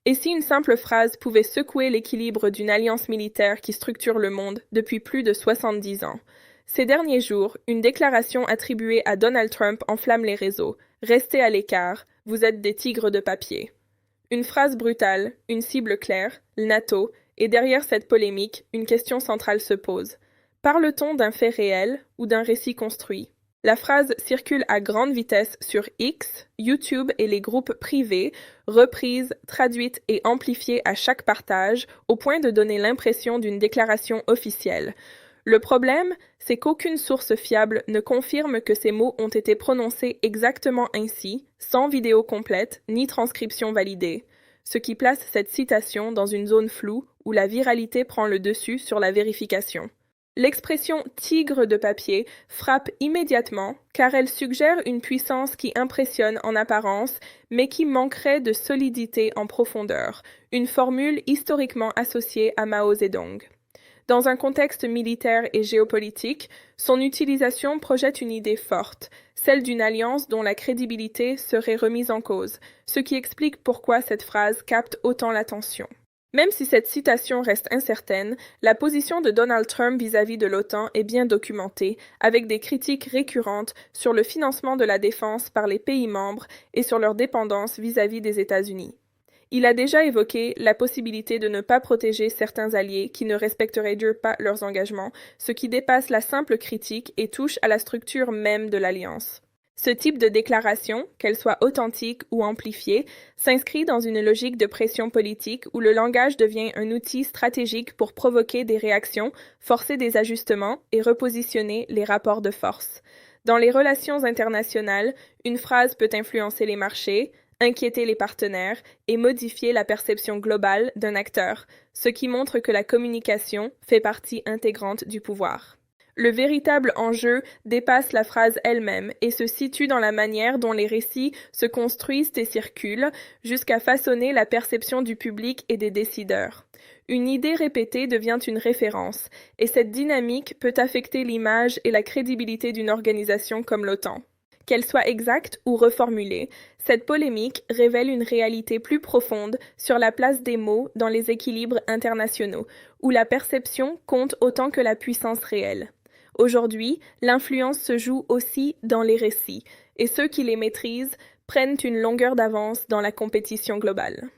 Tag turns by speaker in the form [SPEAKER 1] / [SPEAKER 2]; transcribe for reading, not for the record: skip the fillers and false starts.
[SPEAKER 1] Et si une simple phrase pouvait secouer l'équilibre d'une alliance militaire qui structure le monde depuis plus de 70 ans? Ces derniers jours, une déclaration attribuée à Donald Trump enflamme les réseaux. Restez à l'écart, vous êtes des tigres de papier. Une phrase brutale, une cible claire, le NATO, et derrière cette polémique, une question centrale se pose. Parle-t-on d'un fait réel ou d'un récit construit? La phrase circule à grande vitesse sur X, YouTube et les groupes privés, reprise, traduite et amplifiée à chaque partage, au point de donner l'impression d'une déclaration officielle. Le problème, c'est qu'aucune source fiable ne confirme que ces mots ont été prononcés exactement ainsi, sans vidéo complète ni transcription validée, ce qui place cette citation dans une zone floue où la viralité prend le dessus sur la vérification. L'expression tigre de papier frappe immédiatement car elle suggère une puissance qui impressionne en apparence mais qui manquerait de solidité en profondeur, une formule historiquement associée à Mao Zedong. Dans un contexte militaire et géopolitique, son utilisation projette une idée forte, celle d'une alliance dont la crédibilité serait remise en cause, ce qui explique pourquoi cette phrase capte autant l'attention. Même si cette citation reste incertaine, la position de Donald Trump vis-à-vis de l'OTAN est bien documentée, avec des critiques récurrentes sur le financement de la défense par les pays membres et sur leur dépendance vis-à-vis des États-Unis. Il a déjà évoqué la possibilité de ne pas protéger certains alliés qui ne respecteraient pas leurs engagements, ce qui dépasse la simple critique et touche à la structure même de l'alliance. Ce type de déclaration, qu'elle soit authentique ou amplifiée, s'inscrit dans une logique de pression politique où le langage devient un outil stratégique pour provoquer des réactions, forcer des ajustements et repositionner les rapports de force. Dans les relations internationales, une phrase peut influencer les marchés, inquiéter les partenaires et modifier la perception globale d'un acteur, ce qui montre que la communication fait partie intégrante du pouvoir. Le véritable enjeu dépasse la phrase elle-même et se situe dans la manière dont les récits se construisent et circulent, jusqu'à façonner la perception du public et des décideurs. Une idée répétée devient une référence, et cette dynamique peut affecter l'image et la crédibilité d'une organisation comme l'OTAN. Qu'elle soit exacte ou reformulée, cette polémique révèle une réalité plus profonde sur la place des mots dans les équilibres internationaux, où la perception compte autant que la puissance réelle. Aujourd'hui, l'influence se joue aussi dans les récits, et ceux qui les maîtrisent prennent une longueur d'avance dans la compétition globale.